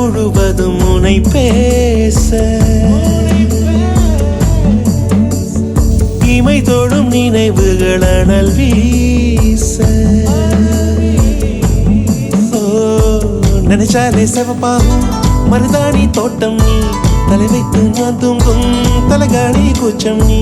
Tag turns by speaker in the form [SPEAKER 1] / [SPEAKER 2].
[SPEAKER 1] முழுவதும் உனை பேச இமை தொடும் நினைவுகள் அனல் வீச நினைச்சாலே செவப்பாகும் மருதாணி தோட்டம் நீ தலை வைத்து நான் தூங்கும் தலகாணி கூச்சம் நீ